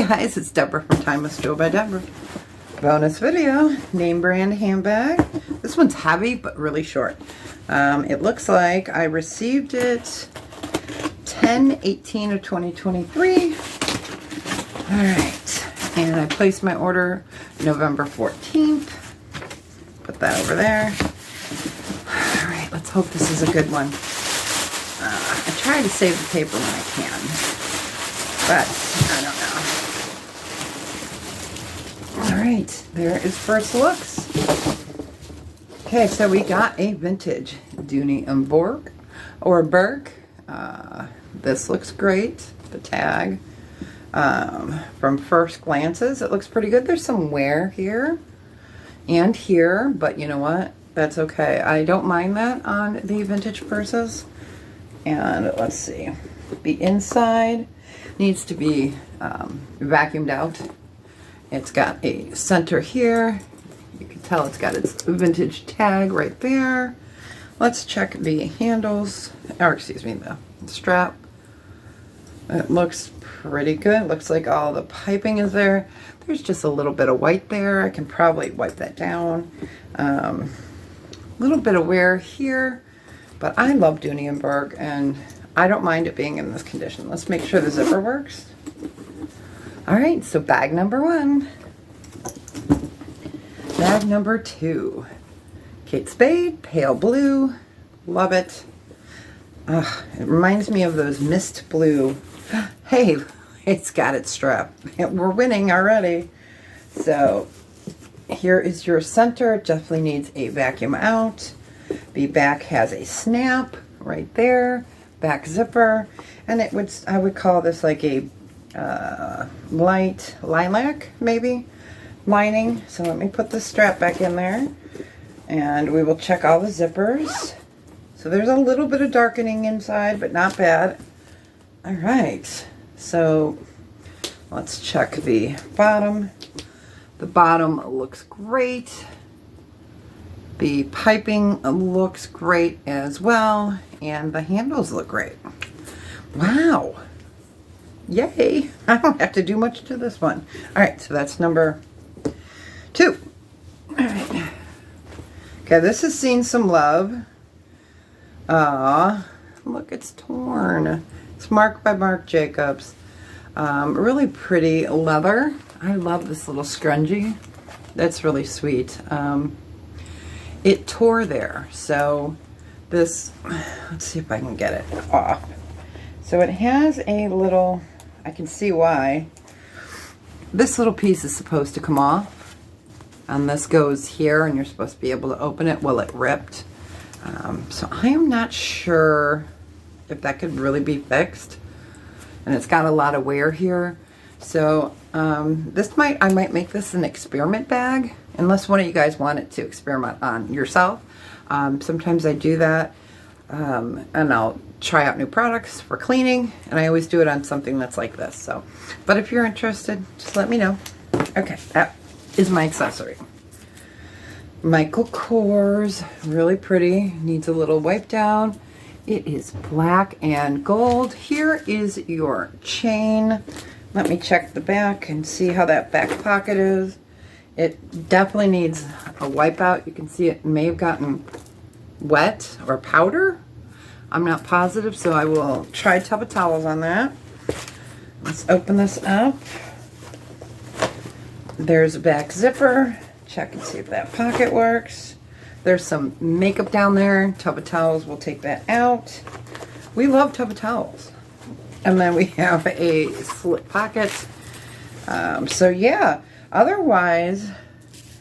guys, it's Deborah from Timeless Jewel by Deborah. Bonus video, name brand handbag. This one's heavy but really short. It looks like I received it 10/18 of 2023. Alright, and I placed my order November 14th. Put that over there. Alright, let's hope this is a good one. I try to save the paper when I can, but I don't know. Alright, there is first looks. Okay, so we got a vintage Dooney & Bourke, or Burke. This looks great, the tag. From first glances, it looks pretty good. There's some wear here and here, but you know what? That's okay. I don't mind that on the vintage purses. And let's see. The inside needs to be vacuumed out. It's got a center here. You can tell it's got its vintage tag right there. Let's check the handles, or excuse me, the strap. It looks pretty good. Looks like all the piping is there. There's just a little bit of white there. I can probably wipe that down. A little bit of wear here, but I love Dooney & Bourke, and I don't mind it being in this condition. Let's make sure the zipper works. All right, so bag number one. Bag number two. Kate Spade, pale blue. Love it. It reminds me of those mist blue. Hey, it's got its strap. We're winning already. So here is your center. It definitely needs a vacuum out. The back has a snap right there. Back zipper. And it would, I would call this like a light lilac, maybe, lining. So let me put the strap back in there. And we will check all the zippers. So there's a little bit of darkening inside, but not bad. All right. So let's check the bottom. The bottom looks great. The piping looks great as well. And the handles look great. Wow. Yay. I don't have to do much to this one. All right, so that's number two. All right. Okay, this has seen some love. Look, it's torn. It's marked by Marc Jacobs. Really pretty leather. I love this little scrunchie. That's really sweet. It tore there, so this, let's see if I can get it off. So it has a little, I can see why. This little piece is supposed to come off, and this goes here, and you're supposed to be able to open it. Well, it ripped. So I am not sure if that could really be fixed. And it's got a lot of wear here. So I might make this an experiment bag, unless one of you guys want it to experiment on yourself. Sometimes I do that, and I'll try out new products for cleaning, and I always do it on something that's like this. So, but if you're interested, just let me know. Okay, that is my accessory. Michael Kors, really pretty, needs a little wipe down. It is black and gold. Here is your chain. Let me check the back and see how that back pocket is. It definitely needs a wipe out. You can see it may have gotten wet or powder. I'm not positive, so I will try a tub of towels on that. Let's open this up. There's a back zipper. Check and see if that pocket works. There's some makeup down there. Tub of towels, we'll take that out. We love tub of towels. And then we have a slip pocket. So yeah, otherwise,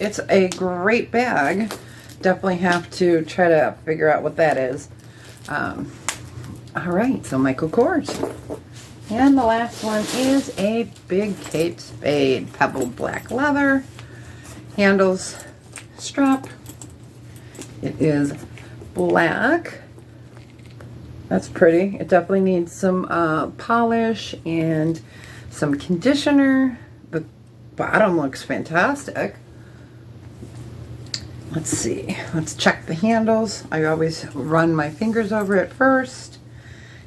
it's a great bag. Definitely have to try to figure out what that is. All right, so Michael Kors. And the last one is a big Kate Spade, pebbled black leather. Handles, strap. It is black. That's pretty. It definitely needs some polish and some conditioner. The bottom looks fantastic. Let's see. Let's check the handles. I always run my fingers over it first.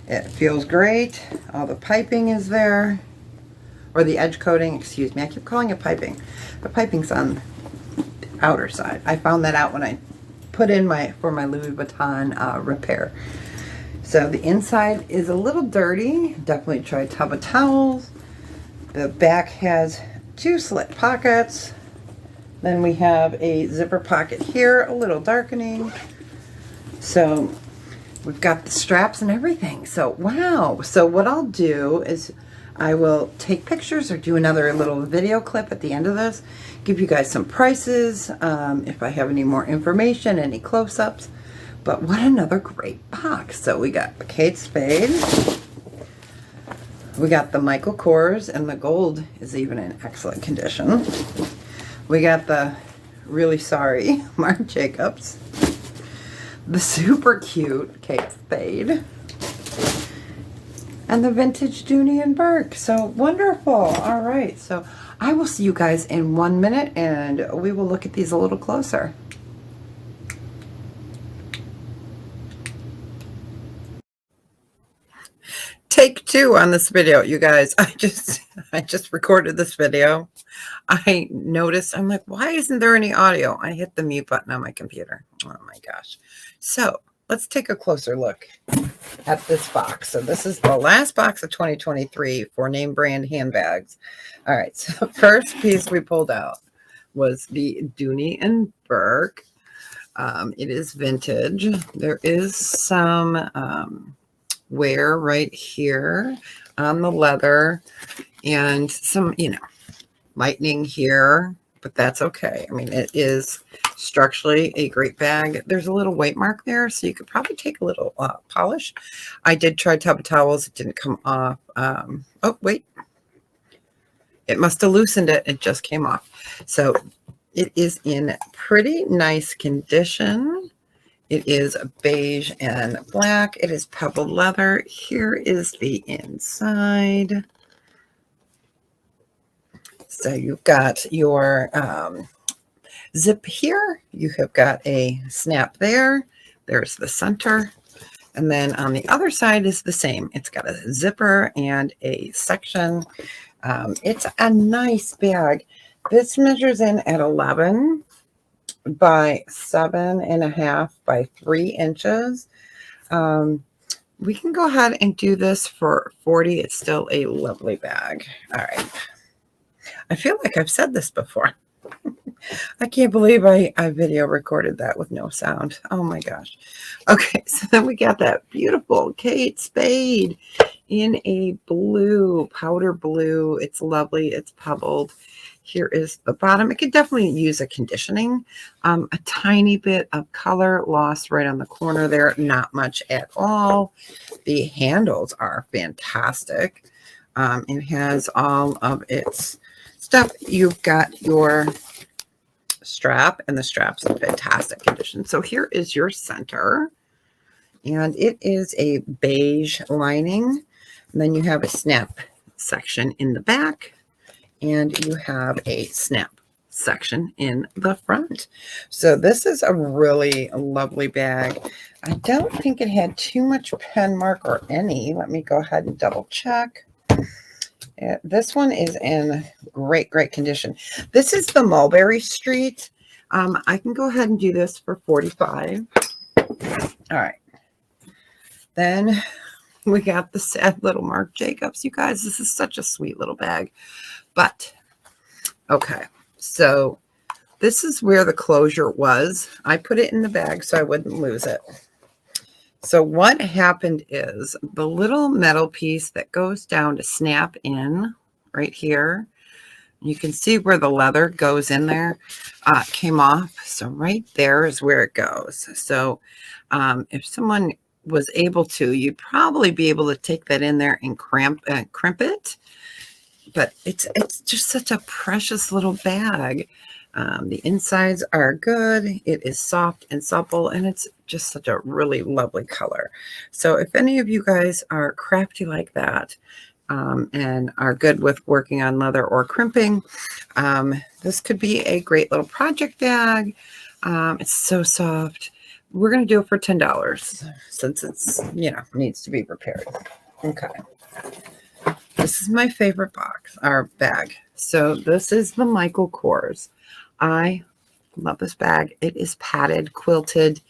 It feels great. All the piping is there. or the edge coating, excuse me. I keep calling it piping. The piping's on the outer side. I found that out when I put in for my Louis Vuitton repair. So the inside is a little dirty. Definitely try tub of towels. The back has 2 slit pockets. Then we have a zipper pocket here, a little darkening. So we've got the straps and everything. So wow. So what I'll do is I will take pictures or do another little video clip at the end of this, give you guys some prices, if I have any more information, any close-ups. But what another great box. So we got the Kate Spade, we got the Michael Kors, and the gold is even in excellent condition. We got the really sorry Marc Jacobs, the super cute Kate Spade, and the vintage Dooney and Burke. So wonderful. All right. So I will see you guys in 1 minute and we will look at these a little closer. Take 2 on this video, you guys. I just recorded this video. I noticed, I'm like, why isn't there any audio? I hit the mute button on my computer. Oh my gosh. So let's take a closer look at this box. So this is the last box of 2023 for name brand handbags. All right, so first piece we pulled out was the Dooney and Burke. It is vintage. There is some wear right here on the leather and some, lightning here, but that's okay. I mean, it is structurally a great bag. There's a little weight mark there, so you could probably take a little polish. I did try tub of towels. It didn't come off. Oh, wait. It must have loosened it. It just came off. So it is in pretty nice condition. It is beige and black. It is pebbled leather. Here is the inside. So you've got your zip here. You have got a snap there. There's the center. And then on the other side is the same. It's got a zipper and a section. It's a nice bag. This measures in at 11 by 7.5 by 3 inches. We can go ahead and do this for 40. It's still a lovely bag. All right. I feel like I've said this before. I can't believe I video recorded that with no sound. Oh my gosh. Okay, so then we got that beautiful Kate Spade in a blue, powder blue. It's lovely. It's pebbled. Here is the bottom. It could definitely use a conditioning. A tiny bit of color lost right on the corner there. Not much at all. The handles are fantastic. It has all of its stuff. You've got your strap, and the strap's in fantastic condition. So here is your center, and it is a beige lining. And then you have a snap section in the back, and you have a snap section in the front. So this is a really lovely bag. I don't think it had too much pen mark or any. Let me go ahead and double check. This one is in great condition. This is the Mulberry Street. I can go ahead and do this for 45. All right. Then we got the sad little Marc Jacobs. You guys, this is such a sweet little bag. But, okay. So this is where the closure was. I put it in the bag so I wouldn't lose it. So what happened is the little metal piece that goes down to snap in right here, you can see where the leather goes in there, came off. So right there is where it goes. So if someone was able to, you'd probably be able to take that in there and crimp it. But it's just such a precious little bag. The insides are good. It is soft and supple, and it's just such a really lovely color. So if any of you guys are crafty like that and are good with working on leather or crimping, this could be a great little project bag. It's so soft. We're going to do it for $10 since it's, needs to be repaired. Okay. This is my favorite box, or bag. So this is the Michael Kors. I love this bag. It is padded, quilted,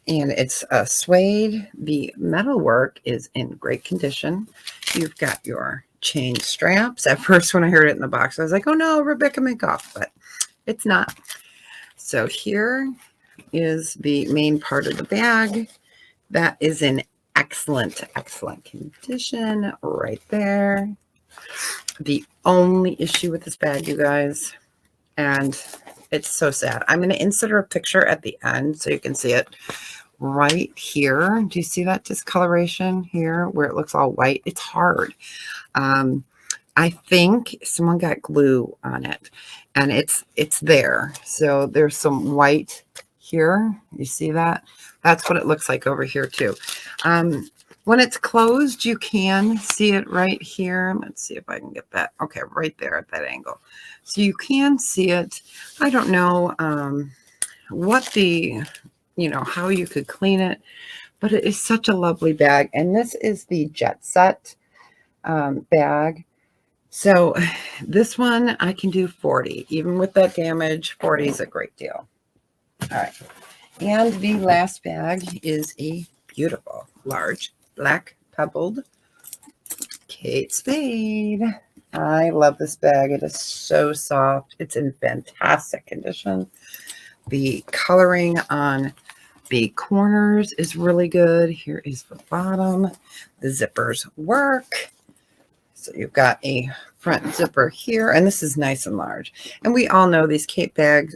and it's a suede. The metalwork is in great condition. You've got your chain straps. At first, when I heard it in the box, I was like, oh no, Rebecca Minkoff, but it's not. So here is the main part of the bag. That is in excellent, excellent condition right there. The only issue with this bag, you guys, and it's so sad. I'm going to insert a picture at the end so you can see it right here. Do you see that discoloration here where it looks all white? It's hard. I think someone got glue on it, and it's there. So there's some white here. You see that? That's what it looks like over here too. When it's closed, you can see it right here. Let's see if I can get that. Okay, right there at that angle. So you can see it. I don't know what the, how you could clean it, but it is such a lovely bag. And this is the Jet Set bag. So this one I can do 40. Even with that damage, 40 is a great deal. All right. And the last bag is a beautiful, large, black pebbled Kate Spade. I love this bag. It is so soft. It's in fantastic condition. The coloring on the corners is really good. Here is the bottom. The zippers work. So you've got a front zipper here, and this is nice and large. And we all know these Kate bags,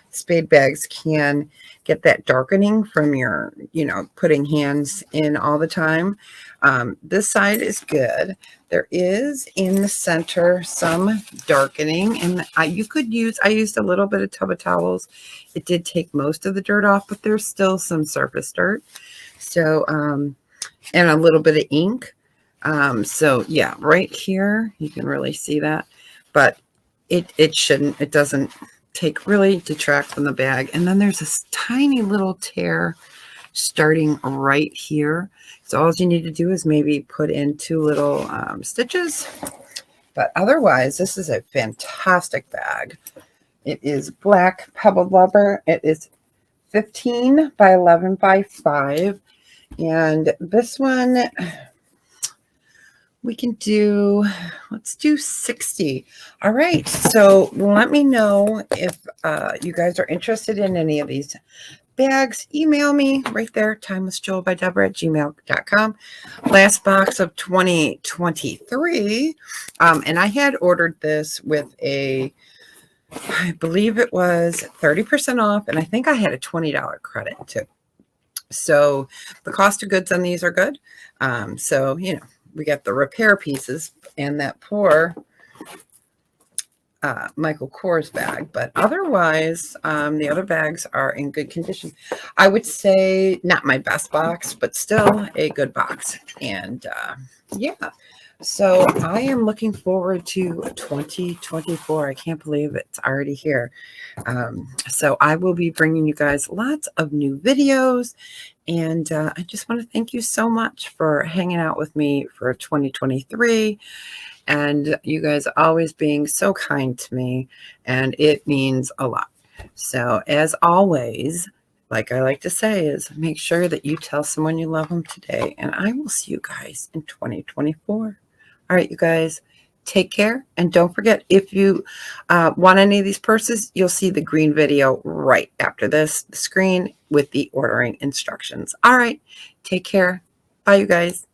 Spade bags can get that darkening from your, putting hands in all the time. This side is good. There is in the center some darkening, and I used a little bit of tub of towels. It did take most of the dirt off, but there's still some surface dirt. So, and a little bit of ink. So yeah, right here, you can really see that, but it doesn't really detract from the bag. And then there's this tiny little tear starting right here. So all you need to do is maybe put in 2 little stitches, but otherwise this is a fantastic bag. It is black pebbled leather. It is 15 by 11 by 5. And this one, we can do, let's do 60. All right. So let me know if you guys are interested in any of these bags. Email me right there, timelessjoelbydeborah@gmail.com. Last box of 2023. And I had ordered this with I believe it was 30% off. And I think I had a $20 credit too. So the cost of goods on these are good. So, we got the repair pieces and that poor Michael Kors bag, but otherwise the other bags are in good condition. I would say not my best box, but still a good box. And yeah, so I am looking forward to 2024. I can't believe it's already here. So I will be bringing you guys lots of new videos. And I just want to thank you so much for hanging out with me for 2023. And you guys always being so kind to me. And it means a lot. So as always, like I like to say, is make sure that you tell someone you love them today. And I will see you guys in 2024. All right, you guys. Take care. And don't forget, if you want any of these purses, you'll see the green video right after this, the screen with the ordering instructions. All right. Take care. Bye, you guys.